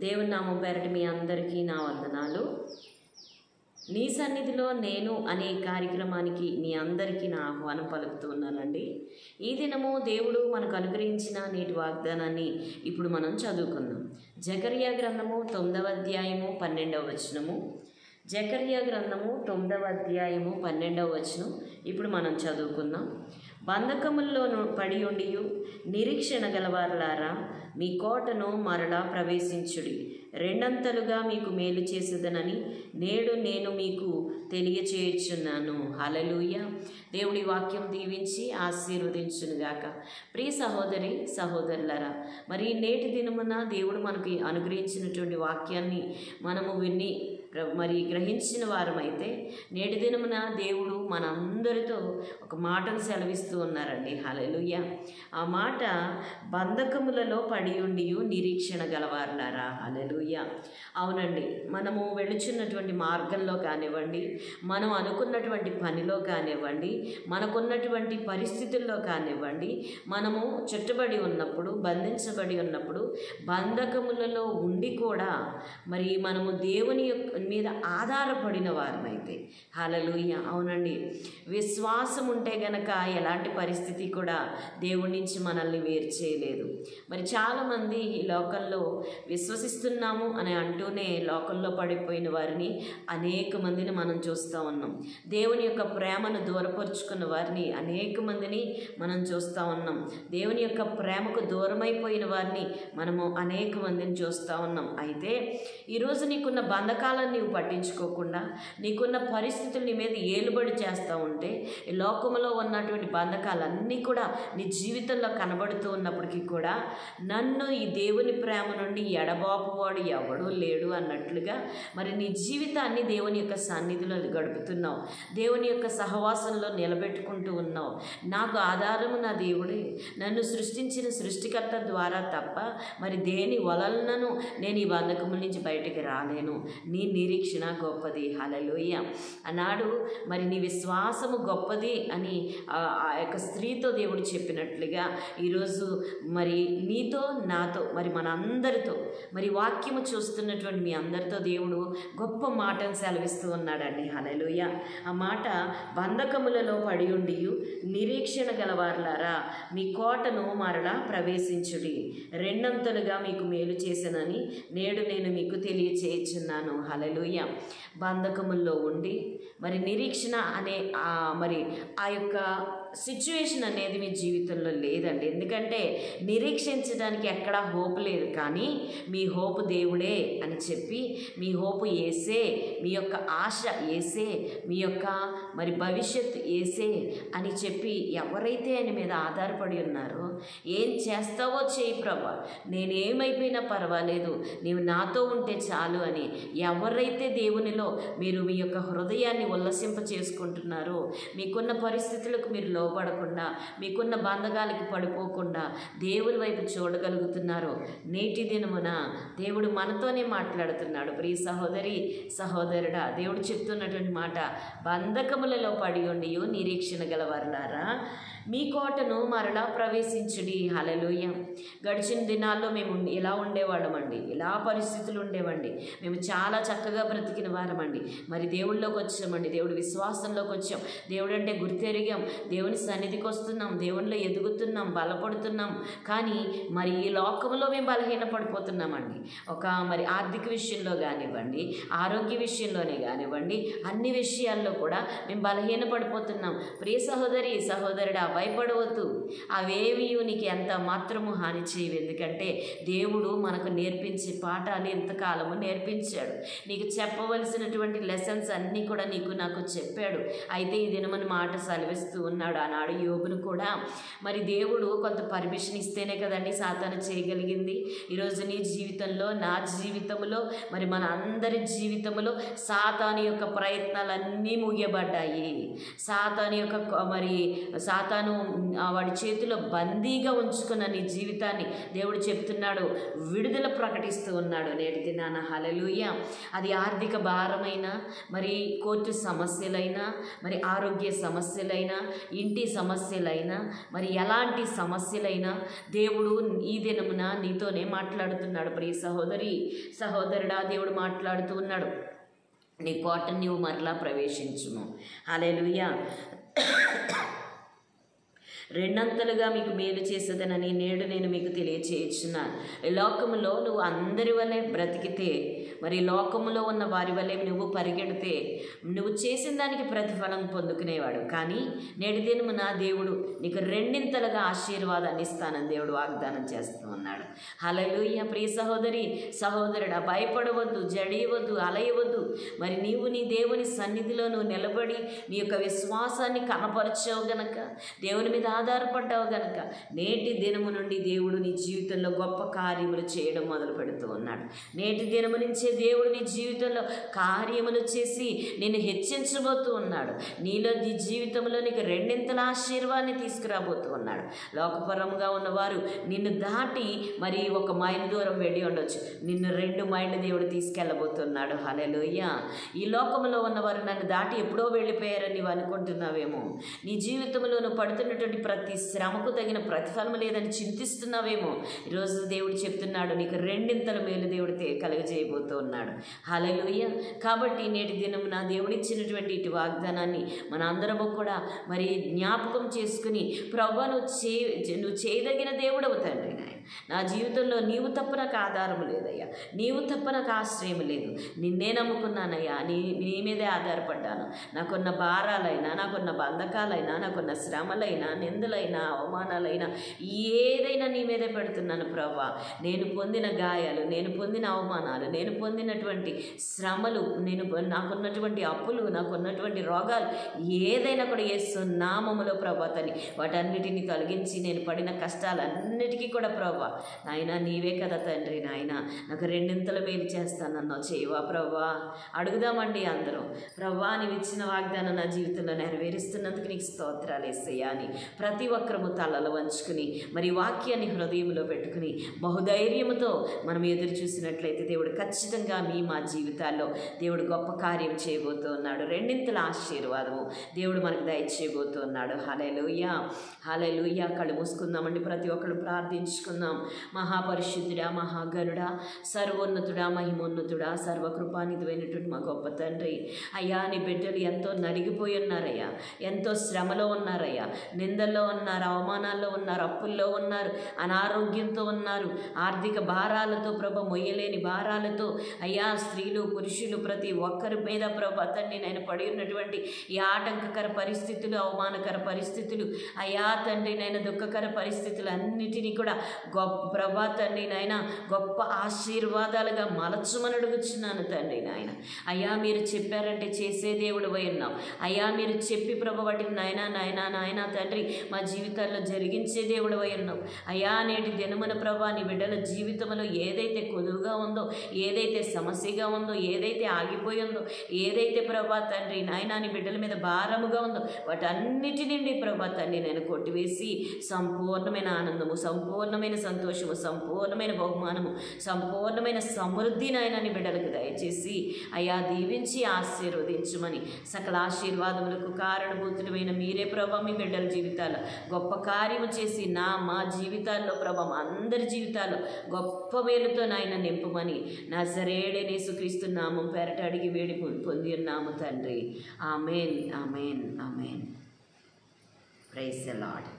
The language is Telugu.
దేవుని నామం పేరట మీ అందరికీ నా వందనాలు. నీ సన్నిధిలో నేను అనే కార్యక్రమానికి మీ అందరికీ నా ఆహ్వానం పలుకుతూ ఉన్నానండి. ఈ దినము దేవుడు మనకు అనుగ్రహించిన నేటి వాగ్దానాన్ని ఇప్పుడు మనం చదువుకుందాం. జకర్యా గ్రంథము 9వ అధ్యాయము 12వ వచనము. జకర్యా గ్రంథము 9వ అధ్యాయము 12వ వచనం ఇప్పుడు మనం చదువుకుందాం. బంధకముల్లో పడి ఉండియు నిరీక్షణ గలవారులారా, మీ కోటను మరలా ప్రవేశించుడి. రెండంతలుగా మీకు మేలు చేసేదనని నేడు నేను మీకు తెలియచేయుచున్నాను. హల్లెలూయా. దేవుడి వాక్యం దీవించి ఆశీర్వదించునుగాక. ప్రియ సహోదరి సహోదరులారా, మరి నేటి దినమున దేవుడు మనకి అనుగ్రహించినటువంటి వాక్యాన్ని మనము విని గ్రహించిన వారమైతే నేటి దినమున దేవుడు మనందరితో ఒక మాటను సెలవిస్తూ ఉన్నారండి. హల్లెలూయా. ఆ మాట, బంధకములలో పడి ఉండియు నిరీక్షణ గలవారులారా. హల్లెలూయా. అవునండి, మనము వెళుచున్నటువంటి మార్గంలో కానివ్వండి, మనం అనుకున్నటువంటి పనిలో కానివ్వండి, మనకున్నటువంటి పరిస్థితుల్లో కానివ్వండి, మనము చుట్టబడి ఉన్నప్పుడు, బంధించబడి ఉన్నప్పుడు, బంధకములలో ఉండి కూడా మరి మనము దేవుని మీద ఆధారపడిన వారమైతే, హల్లెలూయా, అవునండి, విశ్వాసం ఉంటే గనక ఎలాంటి పరిస్థితి కూడా దేవుడి నుంచి మనల్ని వేరు చేయలేదు. మరి చాలామంది ఈ లోకంలో విశ్వసిస్తున్నాము అని అంటూనే లోకంలో పడిపోయిన వారిని అనేక మందిని మనం చూస్తూ ఉన్నాం. దేవుని యొక్క ప్రేమను దూరపరుచుకున్న వారిని అనేక మందిని మనం చూస్తూ ఉన్నాం. దేవుని యొక్క ప్రేమకు దూరమైపోయిన వారిని మనము అనేక మందిని చూస్తూ ఉన్నాం. అయితే ఈరోజు నీకున్న బంధకాలను నీవు పట్టించుకోకుండా, నీకున్న పరిస్థితులు నీ మీద ఏలుబడి చేస్తూ ఉంటే, ఈ లోకంలో ఉన్నటువంటి బంధకాలన్నీ కూడా నీ జీవితంలో కనబడుతూ ఉన్నప్పటికీ కూడా, నన్ను ఈ దేవుని ప్రేమ నుండి ఎడబాపువాడు ఎవడూ లేడు అన్నట్లుగా మరి నీ జీవితాన్ని దేవుని యొక్క సన్నిధిలో గడుపుతున్నావు, దేవుని యొక్క సహవాసంలో నిలబెట్టుకుంటూ ఉన్నావు. నాకు ఆధారము నా దేవుడే, నన్ను సృష్టించిన సృష్టికర్త ద్వారా తప్ప మరి దేని వలనను నేను ఈ బంధకముల నుంచి బయటికి రాలేను. నీ నిరీక్షణ గొప్పది. హల్లెలూయా. అన్నాడు మరి నీ విశ్వాసము గొప్పది అని ఆ యొక్క స్త్రీతో దేవుడు చెప్పినట్లుగా ఈరోజు మరి నీతో నాతో మరి మనందరితో మరి వాక్యము చూస్తున్నటువంటి మీ అందరితో దేవుడు గొప్ప మాటను సెలవిస్తూ ఉన్నాడండి. హల్లెలూయా. ఆ మాట, బంధకములలో పడి ఉండియు నిరీక్షణ గలవారులారా, మీ కోటను మరలా ప్రవేశించుడి. రెండంతలుగా మీకు మేలు చేశానని నేడు నేను మీకు తెలియచేయుచున్నాను. హల్లెలూయా. బంధకముల్లో ఉండి మరి నిరీక్షణ అనే మరి ఆ యొక్క సిచ్యువేషన్ అనేది మీ జీవితంలో లేదండి. ఎందుకంటే నిరీక్షించడానికి ఎక్కడా హోప్ లేదు, కానీ మీ హోపు దేవుడే అని చెప్పి, మీ హోపు యేసే, మీ యొక్క ఆశ యేసే, మీ యొక్క మరి భవిష్యత్తు యేసే అని చెప్పి ఎవరైతే ఆయన మీద ఆధారపడి ఉన్నారో, ఏం చేస్తావో చేయి ప్రభా, నేనేమైపోయినా పర్వాలేదు, నీవు నాతో ఉంటే చాలు అని ఎవరైతే దేవునిలో మీరు మీ యొక్క హృదయాన్ని ఉల్లసింప చేసుకుంటున్నారో, మీకున్న పరిస్థితులకు మీరు లోపడకుండా, మీకున్న బంధకాలకు పడిపోకుండా దేవుని వైపు చూడగలుగుతున్నారో, నేటి దినమున దేవుడు మనతోనే మాట్లాడుతున్నాడు. ప్రియ సహోదరి సహోదరుడా, దేవుడు చెప్తున్నటువంటి మాట, బంధకములలో పడి ఉండియు నిరీక్షణ గలవారులారా, మీ కోటను మరలా ప్రవేశించుడి. హల్లెలూయా. గడిచిన దినాల్లో మేము ఇలా ఉండేవాళ్ళమండి, ఇలా పరిస్థితులు ఉండేవండి, మేము చాలా చక్కగా బ్రతికిన వారమండి. మరి దేవుళ్ళలోకి వచ్చామండి, దేవుడి విశ్వాసంలోకి వచ్చాం, దేవుడు అంటే గుర్తెరిగాం, దేవుని సన్నిధికి వస్తున్నాం, దేవునిలో ఎదుగుతున్నాం, బలపడుతున్నాం. కానీ మరి ఈ లోకంలో మేము బలహీనపడిపోతున్నామండి. మరి ఆర్థిక విషయంలో కానివ్వండి, ఆరోగ్య విషయంలోనే కానివ్వండి, అన్ని విషయాల్లో కూడా మేము బలహీనపడిపోతున్నాం. ప్రియ సహోదరి సహోదరుడా, భయపడవద్దు. అవేవి నీకు ఎంత మాత్రము హాని చేయవు. ఎందుకంటే దేవుడు మనకు నేర్పించే పాఠాలు ఎంతకాలము నేర్పించాడు. నీకు చెప్పవలసినటువంటి లెసన్స్ అన్నీ కూడా నీకు నాకు చెప్పాడు. అయితే ఈ దినమని మాట సెలవిస్తూ ఉన్నాడు. ఆనాడు యోబును కూడా మరి దేవుడు కొంత పర్మిషన్ ఇస్తేనే కదండి సాతాను చేయగలిగింది. ఈరోజు నీ జీవితంలో, నా జీవితంలో, మరి మన అందరి జీవితంలో సాతాను యొక్క ప్రయత్నాలన్నీ ముగియబడ్డాయి. సాతాను యొక్క సాతాను వాడి చేతిలో బందీగా ఉంచుకున్న నీ జీవితాన్ని దేవుడు చెప్తున్నాడు, విడుదల ప్రకటిస్తూ ఉన్నాడు నేటి దినాన. హల్లెలూయా. అది ఆర్థిక భారమైనా, మరి కోర్టు సమస్యలైనా, మరి ఆరోగ్య సమస్యలైనా, ఇంటి సమస్యలైనా మరి ఎలాంటి సమస్యలైనా దేవుడు ఈ దినమున నీతోనే మాట్లాడుతున్నాడు. ప్రియ సహోదరి సహోదరుడా, దేవుడు మాట్లాడుతూ ఉన్నాడు. నీ కోటను నీవు మరలా ప్రవేశించుము. హల్లెలూయా. రెండంతలుగా మీకు మేలు చేసేదనని నేడు నేను మీకు తెలియచేయుచున్నాను. ఈ లోకములో నువ్వు అందరి వలె బ్రతికితే, మరి లోకములో ఉన్న వారి వలె నువ్వు పరిగెడితే నువ్వు చేసిన దానికి ప్రతిఫలం పొందుకునేవాడు. కానీ నేటి దినమున దేవుడు నీకు రెండింతలుగా ఆశీర్వాదాన్ని ఇస్తానని దేవుడు వాగ్దానం చేస్తూ ఉన్నాడు. హల్లెలూయా. ప్రియ సహోదరి సహోదరుడా, భయపడవద్దు, జడియవద్దు, అలయవద్దు. మరి నీవు నీ దేవుని సన్నిధిలో నువ్వు నిలబడి నీ యొక్క విశ్వాసాన్ని కనపరచావు గనక, దేవుని మీద ఆధారపడ్డావు గనక నేటి దినము నుండి దేవుడు నీ జీవితంలో గొప్ప కార్యములు చేయడం మొదలు పెడుతూ ఉన్నాడు. నేటి దినము నుంచే దేవుడు నీ జీవితంలో కార్యములు చేసి నిన్ను హెచ్చించబోతూ ఉన్నాడు. నీలో నీ జీవితంలో నీకు రెండింతల ఆశీర్వాదాన్ని తీసుకురాబోతూ ఉన్నాడు. లోకపరంగా ఉన్నవారు నిన్ను దాటి మరి 1 మైలు దూరం వెళ్ళి ఉండొచ్చు, నిన్ను 2 మైళ్ళు దేవుడు తీసుకెళ్ళబోతున్నాడు. హల్లెలూయా. ఈ లోకంలో ఉన్నవారు నన్ను దాటి ఎప్పుడో వెళ్ళిపోయారని నీవు అనుకుంటున్నావేమో. నీ జీవితంలో నువ్వు పడుతున్నటువంటి ప్రతి శ్రమకు తగిన ప్రతిఫలం లేదని చింతిస్తున్నావేమో. ఈరోజు దేవుడు చెప్తున్నాడు, నీకు రెండింతల మేలు దేవుడు కలుగజేయబోతూ ఉన్నాడు. హల్లెలూయా. కాబట్టి నేటి దినం నా దేవుడిచ్చినటువంటి ఇటు వాగ్దానాన్ని మన అందరము కూడా మరి జ్ఞాపకం చేసుకుని, ప్రభువా నువ్వు చేయదగిన దేవుడవు తండ్రి. నా జీవితంలో నీవు తప్ప నాకు ఆధారం లేదయ్యా, నీవు తప్ప నాకు ఆశ్రయం లేదు. నిన్నే నమ్ముకున్నానయ్యా, నీ మీదే ఆధారపడ్డాను. నాకున్న భారాలైనా, నాకున్న బంధకాలైనా, నాకున్న శ్రమలైనా, నిందలైనా, అవమానాలైనా ఏదైనా నీ మీదే పెడుతున్నాను ప్రభువా. నేను పొందిన గాయాలు, నేను పొందిన అవమానాలు, నేను పొందినటువంటి శ్రమలు, నాకున్నటువంటి అప్పులు, నాకున్నటువంటి రోగాలు ఏదైనా కూడా యేసు నామములో ప్రభువా తని వాటన్నిటిని తొలగించి నేను పడిన కష్టాలన్నిటికీ కూడా ప్రభువా నాయన నీవే కదా తండ్రి. నాయన నాకు రెండింతల మేలు చేస్తానన్నావు, చేయవా ప్రభువా? అడుగుదామండి అందరం. ప్రభువా నీవు ఇచ్చిన వాగ్దానం నా జీవితంలో నెరవేరుస్తున్నందుకు నీకు స్తోత్రాలు యేసయ్యా అని ప్రతి ఒక్కరము తలలు వంచుకుని మరి వాక్యాన్ని హృదయంలో పెట్టుకుని బహుధైర్యముతో మనం ఎదురు చూసినట్లయితే దేవుడు ఖచ్చితంగా మా జీవితాల్లో దేవుడు గొప్ప కార్యం చేయబోతూ ఉన్నాడు. రెండింతల ఆశీర్వాదము దేవుడు మనకు దయచేయబోతూ ఉన్నాడు. హల్లెలూయా. హల్లెలూయా. కళ్ళు మూసుకుందామండి, ప్రతి ఒక్కరు ప్రార్థించుకుందాం. మహాపరిశుద్ధుడా, మహాగణుడా, సర్వోన్నతుడా, మహిమోన్నతుడా, సర్వకృపానిధివైనటువంటి మా గొప్ప తండ్రి, అయ్యా నీ బిడ్డలు ఎంతో నలిగిపోయి ఉన్నారయ్యా, ఎంతో శ్రమలో ఉన్నారయ్యా, నిందల్లో ఉన్నారు, అవమానాల్లో ఉన్నారు, అప్పుల్లో ఉన్నారు, అనారోగ్యంతో ఉన్నారు, ఆర్థిక భారాలతో ప్రభ మొయ్యలేని భారాలతో అయ్యా స్త్రీలు పురుషులు ప్రతి ఒక్కరి మీద ప్రభ తండ్రి నేను పడి ఉన్నటువంటి ఈ ఆటంకకర పరిస్థితులు, అవమానకర పరిస్థితులు అయ్యా తండ్రి నేను దుఃఖకర పరిస్థితులు అన్నిటినీ కూడా గొప్ప ప్రభా తండ్రి నాయన గొప్ప ఆశీర్వాదాలుగా మలచమని అడుగుచున్నాను తండ్రి నాయన. అయ్యా మీరు చెప్పారంటే చేసే దేవుడు అయి ఉన్నాం అయ్యా. మీరు చెప్పి ప్రభ వాటిని నాయన నాయన నాయన తండ్రి మా జీవితాల్లో జరిగించే దేవుడు అయి ఉన్నాం అయ్యా. నేటి దినమున ప్రభా నీ బిడ్డల జీవితంలో ఏదైతే కొదువుగా ఉందో, ఏదైతే సమస్యగా ఉందో, ఏదైతే ఆగిపోయిందో, ఏదైతే ప్రభా తండ్రి నాయన నీ బిడ్డల మీద భారముగా ఉందో వాటన్నిటి నుండి ప్రభా తండ్రి నేను కొట్టివేసి సంపూర్ణమైన ఆనందము, సంపూర్ణమైన సంతోషము, సంపూర్ణమైన బహుమానము, సంపూర్ణమైన సమృద్ధి నాయన నీ బిడ్డలకు దయచేసి అయ్యా దీవించి ఆశీర్వదించమని సకల ఆశీర్వాదములకు కారణభూతులమైన మీరే ప్రభా మీ బిడ్డల జీవితాల్లో గొప్ప కార్యము చేసి మా జీవితాల్లో ప్రభా మా అందరి జీవితాల్లో గొప్ప మేలుతో నాయన నింపమని నజరేయుడైన యేసుక్రీస్తు నామం పేరట అడిగి వేడి పొంది ఉన్నాము తండ్రి. Amen, amen, amen. Praise the lord.